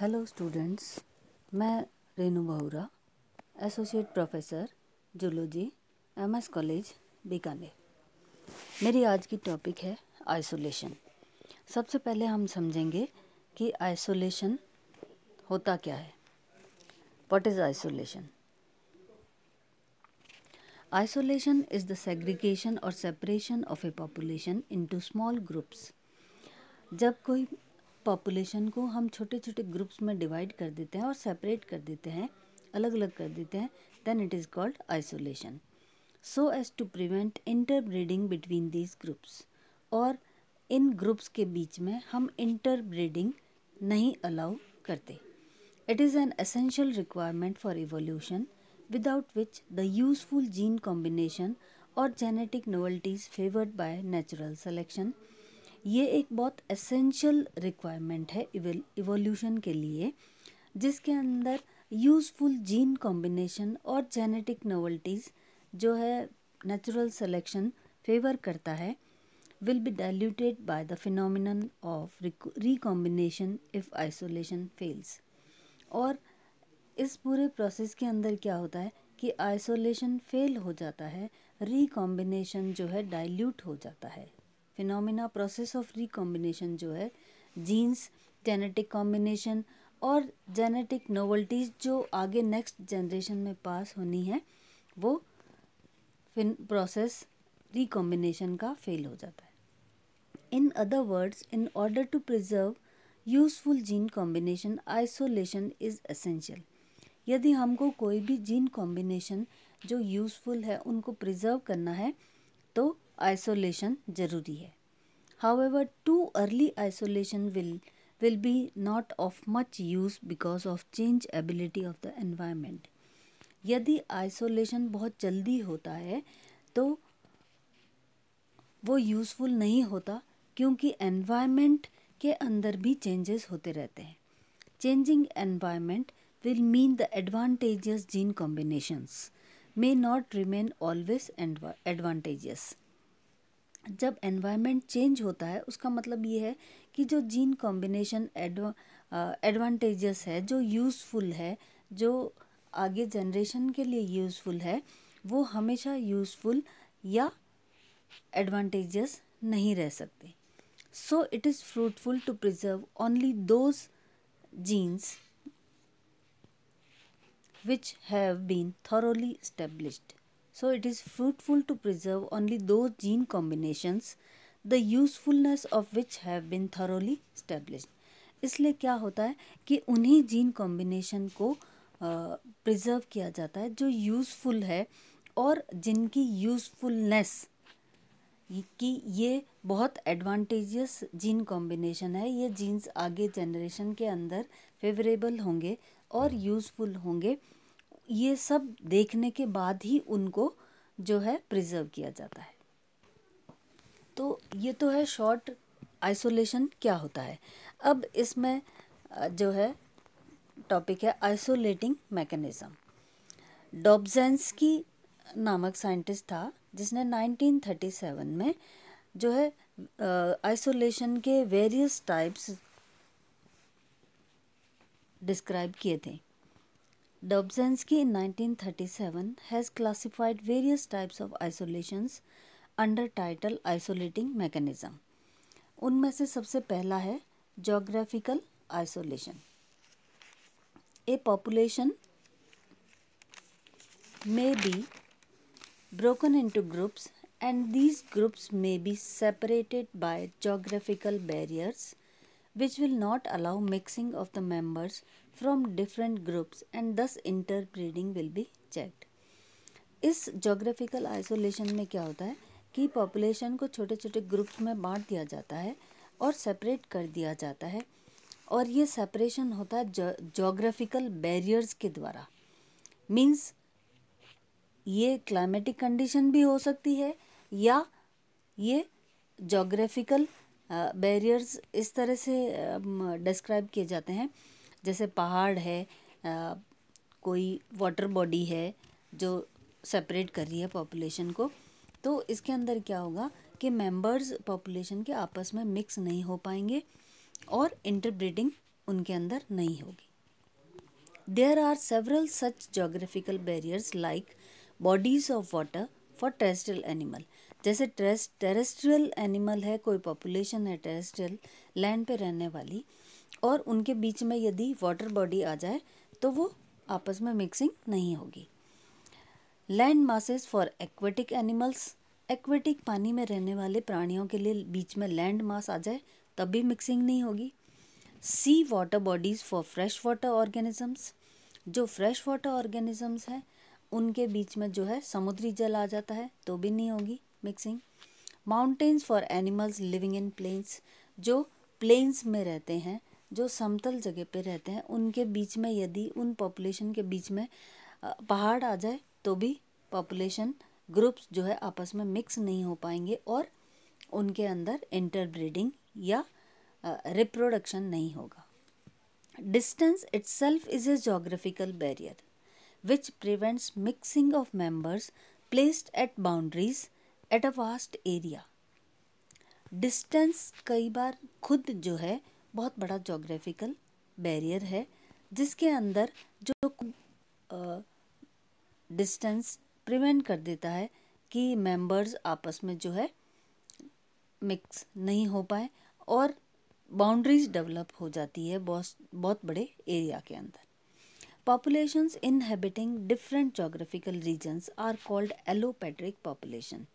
Hello students, मैं रेनू बहुरा, associate professor zoology, MS college Bikaner. मेरी आज की टॉपिक है आइसोलेशन। सबसे पहले हम समझेंगे कि आइसोलेशन होता क्या है। What is isolation? Isolation is the segregation और separation of a population into small groups. जब कोई पॉपुलेशन को हम छोटे छोटे ग्रुप्स में डिवाइड कर देते हैं और सेपरेट कर देते हैं, अलग अलग कर देते हैं, then it is called isolation, so as to prevent interbreeding between these groups. और इन ग्रुप्स के बीच में हम इंटरब्रीडिंग नहीं अलाउ करते। It is an essential requirement for evolution, without which the useful gene combination or genetic novelties favored by natural selection, ये एक बहुत एसेंशियल रिक्वायरमेंट है इवोल्यूशन के लिए, जिसके अंदर यूज़फुल जीन कॉम्बिनेशन और जेनेटिक नोवेल्टीज़ जो है नेचुरल सिलेक्शन फेवर करता है, will be diluted by the phenomenon of recombination if isolation fails। और इस पूरे प्रोसेस के अंदर क्या होता है कि आइसोलेशन फेल हो जाता है, रिकॉम्बिनेशन जो है डाइल्यूट हो जाता है। फिनोमिना प्रोसेस ऑफ रिकॉम्बिनेशन जो है जीन्स, जेनेटिक कॉम्बिनेशन और जेनेटिक नोवेल्टीज़ जो आगे नेक्स्ट जनरेशन में पास होनी है, वो प्रोसेस रिकॉम्बिनेशन का फेल हो जाता है। In other words, in order to preserve useful gene combination, isolation is essential। यदि हमको कोई भी जीन कॉम्बिनेशन जो यूज़फुल है उनको प्रिजर्व करना है तो आइसोलेशन ज़रूरी है। However, too early isolation will be not of much use because of change ability of the environment। यदि आइसोलेशन बहुत जल्दी होता है तो वो यूज़फुल नहीं होता, क्योंकि एनवायरनमेंट के अंदर भी चेंजेस होते रहते हैं। Changing environment will mean the advantageous gene combinations may not remain always advantageous. जब एनवायरनमेंट चेंज होता है उसका मतलब ये है कि जो जीन कॉम्बिनेशन एडवांटेजियस है, जो यूज़फुल है, जो आगे जनरेशन के लिए यूज़फुल है, वो हमेशा यूज़फुल या एडवांटेजेस नहीं रह सकते। So it is fruitful to preserve only those genes which have been thoroughly established। So it is fruitful to preserve only those gene combinations the usefulness of which have been thoroughly established। इसलिए क्या होता है कि उन्हीं gene combination को preserve किया जाता है जो यूज़फुल है और जिनकी यूज़फुलनेस कि ये बहुत एडवांटेजियस जीन कॉम्बिनेशन है, ये जीन्स आगे जनरेशन के अंदर फेवरेबल होंगे और यूज़फुल होंगे। ये सब देखने के बाद ही उनको जो है प्रिजर्व किया जाता है। तो ये तो है शॉर्ट आइसोलेशन क्या होता है। अब इसमें जो है टॉपिक है आइसोलेटिंग मैकेनिज़्म। डॉब्ज़ेंस्की नामक साइंटिस्ट था जिसने 1937 में जो है आइसोलेशन के वेरियस टाइप्स डिस्क्राइब किए थे। Dobzhansky in 1937 has classified various types of isolations under title isolating mechanism। उनमें से सबसे पहला है geographical isolation। A population may be broken into groups and these groups may be separated by geographical barriers which will not allow mixing of the members from different groups and thus interbreeding will be checked। इस geographical isolation में क्या होता है कि population को छोटे छोटे groups में बांट दिया जाता है और सेपरेट कर दिया जाता है, और ये सेपरेशन होता है जोग्राफिकल बैरियर्स के द्वारा। मीन्स ये क्लाइमेटिक कंडीशन भी हो सकती है या ये जोग्राफिकल बैरियर्स इस तरह से डिस्क्राइब किए जाते हैं, जैसे पहाड़ है, कोई वाटर बॉडी है जो सेपरेट कर रही है पॉपुलेशन को, तो इसके अंदर क्या होगा कि मेंबर्स पॉपुलेशन के आपस में मिक्स नहीं हो पाएंगे और इंटरब्रीडिंग उनके अंदर नहीं होगी। There are several such geographical barriers like bodies of water for terrestrial animal. जैसे टेरेस्ट्रियल एनिमल है, कोई पॉपुलेशन है टेरेस्ट्रियल लैंड पे रहने वाली, और उनके बीच में यदि वाटर बॉडी आ जाए तो वो आपस में मिक्सिंग नहीं होगी। Land masses for aquatic animals, aquatic पानी में रहने वाले प्राणियों के लिए बीच में लैंड मास आ जाए तब भी मिक्सिंग नहीं होगी। Sea water bodies for fresh water organisms, जो फ्रेश वाटर ऑर्गेनिजम्स हैं उनके बीच में जो है समुद्री जल आ जाता है तो भी नहीं होगी mixing. Mountains for animals living in plains, जो प्लेन्स में रहते हैं, जो समतल जगह पे रहते हैं, उनके बीच में यदि उन पॉपुलेशन के बीच में पहाड़ आ जाए तो भी पॉपुलेशन ग्रुप्स जो है आपस में मिक्स नहीं हो पाएंगे और उनके अंदर इंटरब्रीडिंग या रिप्रोडक्शन नहीं होगा। Distance itself is a geographical barrier which prevents mixing of members placed at boundaries at a vast area. Distance कई बार खुद जो है बहुत बड़ा geographical barrier है जिसके अंदर जो डिस्टेंस प्रिवेंट कर देता है कि मेंबर्स आपस में जो है मिक्स नहीं हो पाए और बाउंड्रीज डेवलप हो जाती है बहुत बड़े एरिया के अंदर। Populations inhabiting different geographical regions are called allopatric population.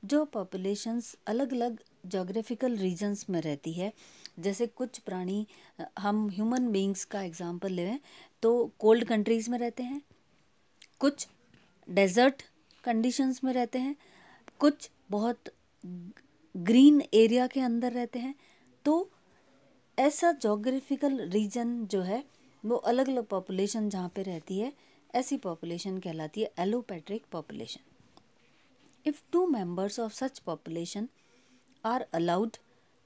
जो पॉपुलेशंस अलग अलग जोग्राफिकल रीजन्स में रहती है, जैसे कुछ प्राणी, हम ह्यूमन बीइंग्स का एग्जांपल लें तो कोल्ड कंट्रीज़ में रहते हैं, कुछ डेजर्ट कंडीशंस में रहते हैं, कुछ बहुत ग्रीन एरिया के अंदर रहते हैं। तो ऐसा जोग्राफिकल रीजन जो है वो अलग अलग पॉपुलेशन जहाँ पे रहती है, ऐसी पॉपुलेशन कहलाती है allopatric population. If two members of such population are allowed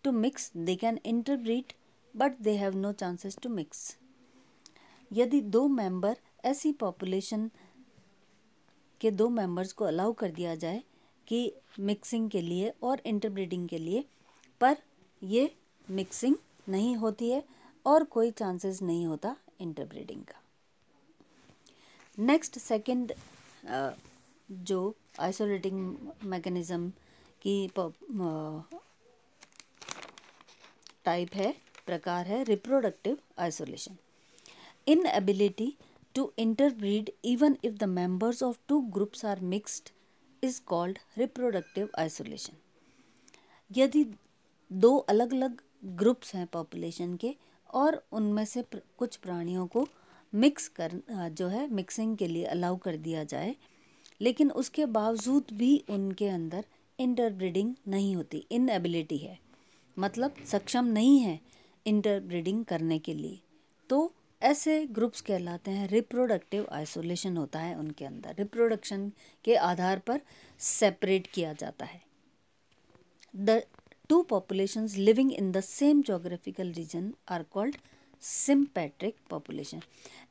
to mix they can interbreed but they have no chances to mix. यदि दो मेंबर ऐसी पॉपुलेशन के दो मेंबर्स को अलाउ कर दिया जाए कि मिक्सिंग के लिए और इंटरब्रीडिंग के लिए, पर ये मिक्सिंग नहीं होती है और कोई चांसेस नहीं होता इंटरब्रीडिंग का। नेक्स्ट सेकंड जो आइसोलेटिंग मैकेनिज्म की टाइप है, प्रकार है, reproductive isolation. Inability to interbreed even if the members of two groups are mixed is called reproductive isolation. यदि दो अलग अलग ग्रुप्स हैं पॉपुलेशन के और उनमें से कुछ प्राणियों को मिक्स कर जो है मिक्सिंग के लिए अलाउ कर दिया जाए, लेकिन उसके बावजूद भी उनके अंदर इंटरब्रीडिंग नहीं होती, इनएबिलिटी है, मतलब सक्षम नहीं है इंटरब्रीडिंग करने के लिए, तो ऐसे ग्रुप्स कहलाते हैं रिप्रोडक्टिव आइसोलेशन होता है उनके अंदर, रिप्रोडक्शन के आधार पर सेपरेट किया जाता है। The two populations living in the same geographical region are called sympatric population।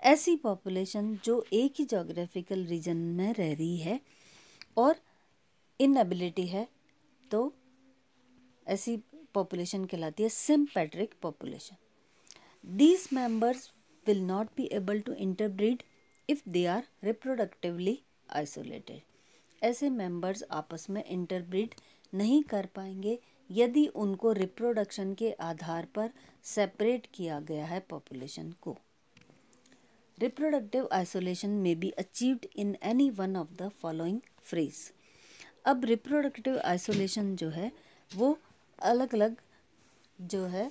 ऐसी population जो एक ही geographical region में रह रही है और inability है, तो ऐसी population कहलाती है sympatric population। These members will not be able to interbreed if they are reproductively isolated। ऐसे members आपस में interbreed नहीं कर पाएंगे यदि उनको रिप्रोडक्शन के आधार पर सेपरेट किया गया है पॉपुलेशन को। रिप्रोडक्टिव आइसोलेशन में be achieved in any one of the following phrase. अब रिप्रोडक्टिव आइसोलेशन जो है वो अलग अलग जो है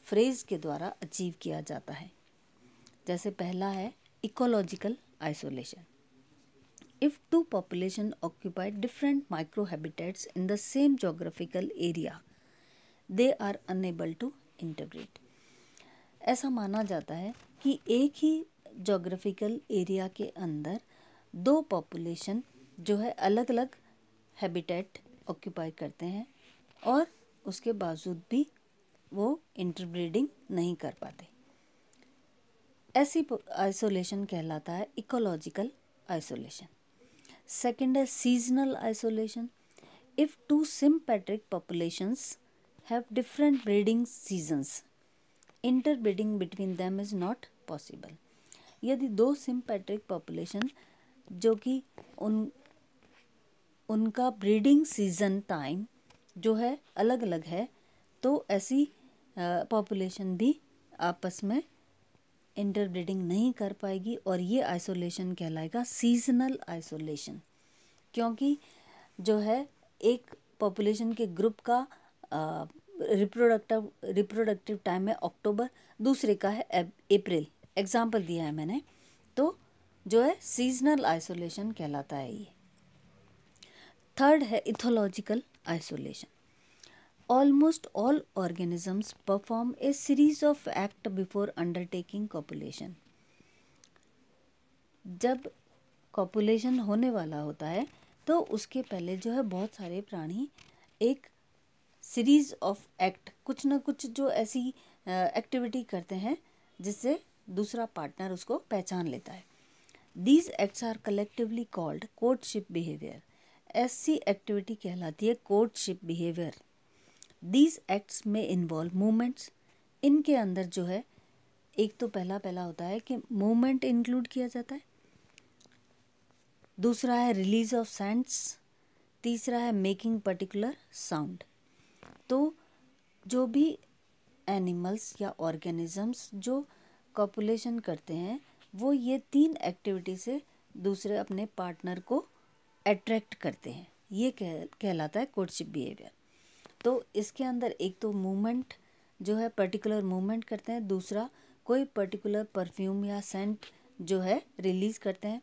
फ्रेज के द्वारा अचीव किया जाता है। जैसे पहला है ecological isolation. If two population occupy different microhabitats in the same geographical area, they are unable to interbreed। ऐसा माना जाता है कि एक ही geographical area के अंदर दो population जो है अलग अलग habitat occupy करते हैं और उसके बावजूद भी वो interbreeding नहीं कर पाते। ऐसी आइसोलेशन कहलाता है ecological isolation. Second is seasonal isolation. If two sympatric populations have different breeding seasons interbreeding between them is not possible. यदि दो सिम्पैट्रिक पॉपुलेशन जो कि उनका ब्रीडिंग सीजन टाइम जो है अलग अलग है, तो ऐसी पॉपुलेशन भी आपस में इंटरब्रीडिंग नहीं कर पाएगी और ये आइसोलेशन कहलाएगा सीजनल आइसोलेशन। क्योंकि जो है एक पॉपुलेशन के ग्रुप का रिप्रोडक्टिव टाइम है अक्टूबर, दूसरे का है अप्रैल, एग्जाम्पल दिया है मैंने, तो जो है सीजनल आइसोलेशन कहलाता है ये। थर्ड है ethological isolation. Almost all organisms perform a series of acts before undertaking copulation. जब कॉपुलेशन होने वाला होता है तो उसके पहले जो है बहुत सारे प्राणी एक सीरीज ऑफ एक्ट, कुछ ना कुछ जो ऐसी एक्टिविटी करते हैं जिससे दूसरा पार्टनर उसको पहचान लेता है। These acts are collectively called courtship behavior. ऐसी एक्टिविटी कहलाती है courtship behavior. These acts may involve movements. इनके अंदर जो है एक तो पहला होता है कि मूवमेंट इंक्लूड किया जाता है, दूसरा है रिलीज ऑफ सेंट्स, तीसरा है मेकिंग पर्टिकुलर साउंड। तो जो भी एनिमल्स या ऑर्गेनिजम्स जो कॉपुलेशन करते हैं वो ये 3 एक्टिविटी से दूसरे अपने पार्टनर को अट्रैक्ट करते हैं, ये कहलाता है कोर्टशिप बिहेवियर। तो इसके अंदर एक तो मूवमेंट जो है पर्टिकुलर मूवमेंट करते हैं, दूसरा कोई पर्टिकुलर परफ्यूम या सेंट जो है रिलीज करते हैं,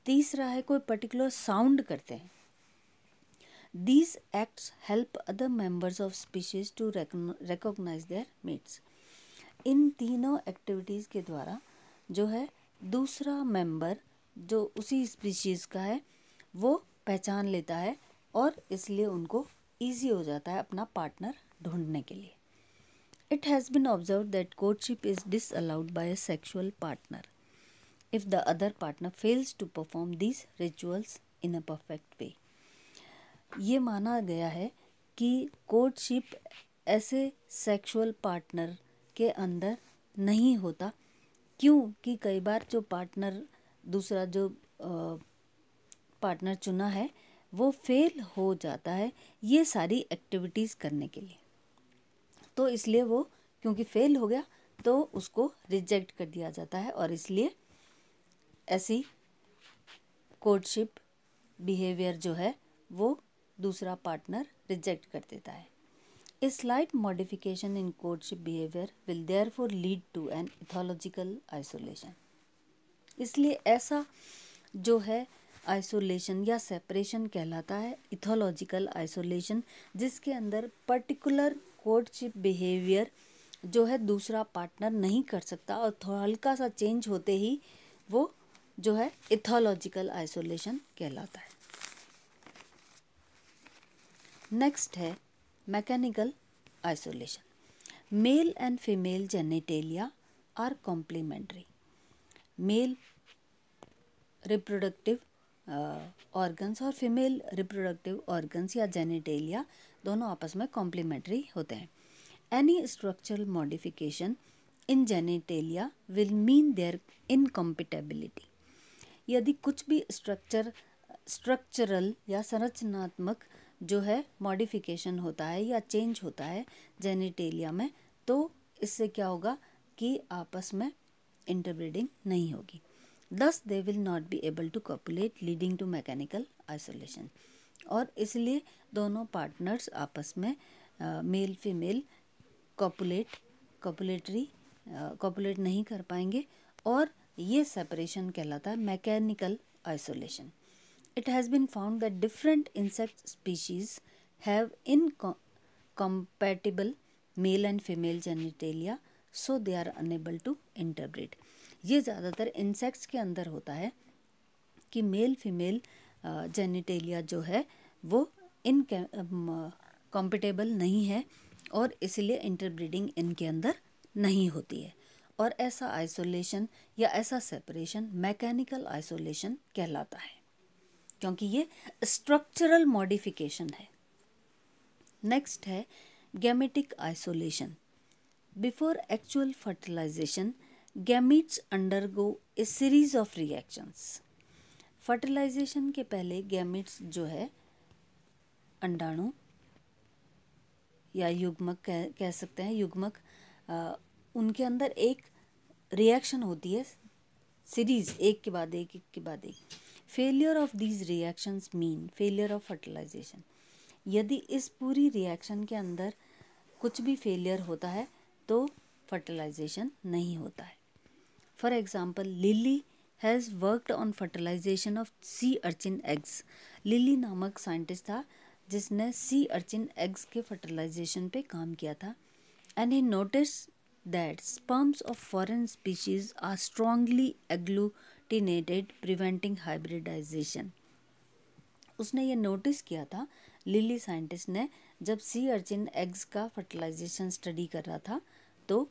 तीसरा है कोई पर्टिकुलर साउंड करते हैं। These acts help other members of species to recognize their mates. इन तीनों एक्टिविटीज़ के द्वारा जो है दूसरा मेंबर जो उसी स्पीशीज़ का है वो पहचान लेता है और इसलिए उनको ईजी हो जाता है अपना पार्टनर ढूंढने के लिए। It has been observed that courtship is disallowed by a sexual partner if the other partner fails to perform these rituals in a perfect way. ये माना गया है कि कोर्टशिप ऐसे सेक्सुअल पार्टनर के अंदर नहीं होता, क्योंकि कई बार जो पार्टनर दूसरा जो पार्टनर चुना है वो फेल हो जाता है ये सारी एक्टिविटीज़ करने के लिए, तो इसलिए वो क्योंकि फेल हो गया तो उसको रिजेक्ट कर दिया जाता है और इसलिए ऐसी कोर्टशिप बिहेवियर जो है वो दूसरा पार्टनर रिजेक्ट कर देता है। A slight modification in courtship behavior will therefore lead to an ethological isolation. इसलिए ऐसा जो है आइसोलेशन या सेपरेशन कहलाता है इथोलॉजिकल आइसोलेशन, जिसके अंदर पर्टिकुलर कोर्टशिप बिहेवियर जो है दूसरा पार्टनर नहीं कर सकता और थोड़ा हल्का सा चेंज होते ही वो जो है इथोलॉजिकल आइसोलेशन कहलाता है। नेक्स्ट है mechanical isolation. Male and female genitalia are complementary. Male reproductive organs और फीमेल रिप्रोडक्टिव ऑर्गन्स या जेनिटेलिया दोनों आपस में कॉम्प्लीमेंट्री होते हैं। Any structural modification in genitalia will mean their incompatibility. यदि कुछ भी स्ट्रक्चरल या संरचनात्मक जो है मॉडिफिकेशन होता है या चेंज होता है जेनिटेलिया में, तो इससे क्या होगा कि आपस में इंटरब्रीडिंग नहीं होगी। Thus they will not be able to copulate leading to mechanical isolation. और इसलिए दोनों पार्टनर्स आपस में मेल फीमेल कॉपुलेट नहीं कर पाएंगे और ये सेपरेशन कहलाता है mechanical isolation. It has been found that different insect species have incompatible male and female genitalia, so they are unable to interbreed. ये ज़्यादातर इंसेक्ट्स के अंदर होता है कि मेल फीमेल जेनिटेलिया जो है वो इनकम्पेटिबल नहीं है और इसलिए इंटरब्रीडिंग इनके अंदर नहीं होती है, और ऐसा आइसोलेशन या ऐसा सेपरेशन मैकेनिकल आइसोलेशन कहलाता है क्योंकि ये स्ट्रक्चरल मॉडिफिकेशन है। नेक्स्ट है gametic isolation. Before actual fertilization, gametes undergo a series of reactions. Fertilization के पहले गैमेट्स जो है अंडाणु या युग्मक कह सकते हैं, युग्मक, उनके अंदर एक रिएक्शन होती है, सीरीज, एक के बाद एक, एक के बाद एक. Failure of these reactions mean failure of fertilization. यदि इस पूरी रिएक्शन के अंदर कुछ भी फेलियर होता है तो फर्टिलाइजेशन नहीं होता है. For example, Lily has worked on fertilization of sea urchin eggs. Lily नामक साइंटिस्ट था जिसने सी अर्चिन एग्स के फर्टिलाइजेशन पे काम किया था. And he notice that sperms of foreign species are strongly agglutinated preventing hybridization. उसने ये नोटिस किया था, लिली साइंटिस्ट ने, जब सी अर्चिन एग्स का फर्टिलाइजेशन स्टडी कर रहा था, तो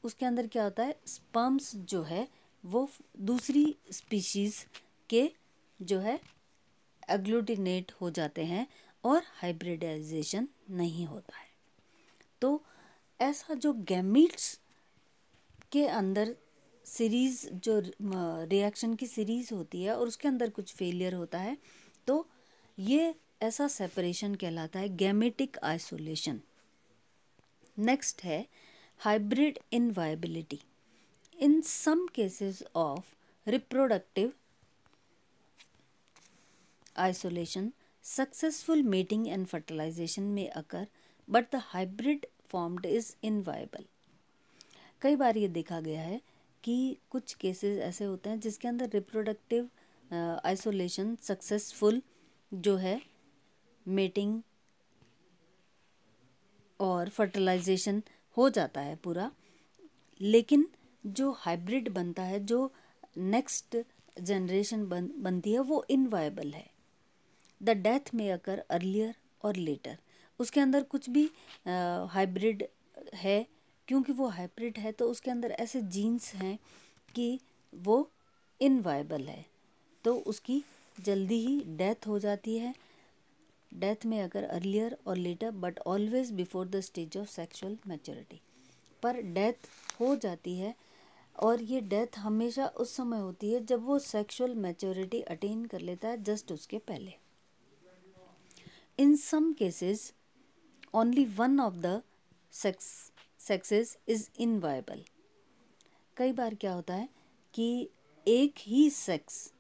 उसके अंदर क्या होता है, स्पर्म्स जो है वो दूसरी स्पीशीज़ के जो है एग्लूटिनेट हो जाते हैं और हाइब्रिडाइजेशन नहीं होता है. तो ऐसा जो गैमीट्स के अंदर सीरीज़, जो रिएक्शन की सीरीज़ होती है और उसके अंदर कुछ फेलियर होता है, तो ये ऐसा सेपरेशन कहलाता है गैमेटिक आइसोलेशन. नेक्स्ट है hybrid इनवायबिलिटी. In some cases of reproductive isolation, successful mating and fertilization may occur, but the hybrid formed is inviable. कई बार ये देखा गया है कि कुछ केसेस ऐसे होते हैं जिसके अंदर रिप्रोडक्टिव आइसोलेशन सक्सेसफुल जो है मेटिंग और फर्टिलाइजेशन हो जाता है पूरा, लेकिन जो हाइब्रिड बनता है, जो नेक्स्ट जनरेशन बनती है, वो इनवायबल है. द डेथ में अकर अर्लियर और लेटर. उसके अंदर कुछ भी हाइब्रिड है, क्योंकि वो हाइब्रिड है तो उसके अंदर ऐसे जीन्स हैं कि वो इनवायबल है, तो उसकी जल्दी ही डेथ हो जाती है. डेथ में अगर अर्लियर और later, but always before the stage of sexual maturity. पर डेथ हो जाती है और ये डेथ हमेशा उस समय होती है जब वो सेक्सुअल मैच्योरिटी अटेन कर लेता है, जस्ट उसके पहले. In some cases only one of the sexes is inviable. कई बार क्या होता है कि एक ही सेक्स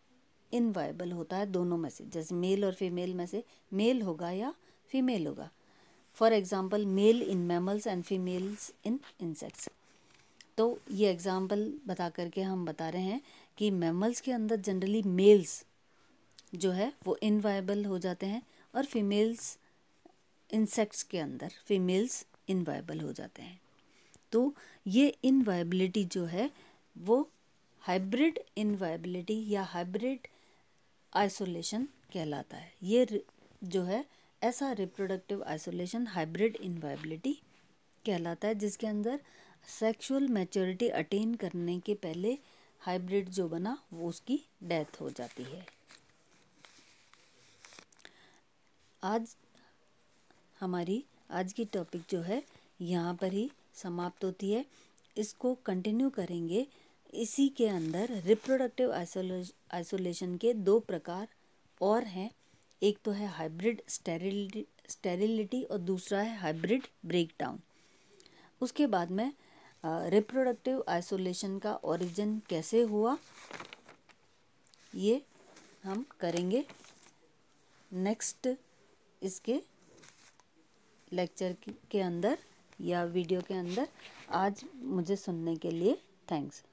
इनवायबल होता है दोनों में से, जैसे मेल और फीमेल में से मेल होगा या फीमेल होगा. For example, male in mammals and females in insects. तो ये एग्जाम्पल बता करके हम बता रहे हैं कि मैमल्स के अंदर जनरली मेल्स जो है वो इनवायबल हो जाते हैं और फीमेल्स, इंसेक्ट्स के अंदर फीमेल्स इनवायबल हो जाते हैं. तो ये इनवायबिलिटी जो है वो हाइब्रिड इनवायबिलिटी या हाइब्रिड आइसोलेशन कहलाता है. ये जो है ऐसा रिप्रोडक्टिव आइसोलेशन हाइब्रिड इनवायबिलिटी कहलाता है, जिसके अंदर सेक्सुअल मैच्योरिटी अटेन करने के पहले हाइब्रिड जो बना वो उसकी डेथ हो जाती है. आज हमारी आज की टॉपिक जो है यहाँ पर ही समाप्त होती है. इसको कंटिन्यू करेंगे. इसी के अंदर रिप्रोडक्टिव आइसोलेशन के दो प्रकार और हैं. एक तो है हाइब्रिड स्टेरिलिटी और दूसरा है हाइब्रिड ब्रेकडाउन. उसके बाद में रिप्रोडक्टिव आइसोलेशन का ओरिजिन कैसे हुआ ये हम करेंगे नेक्स्ट इसके लेक्चर के अंदर या वीडियो के अंदर. आज मुझे सुनने के लिए थैंक्स.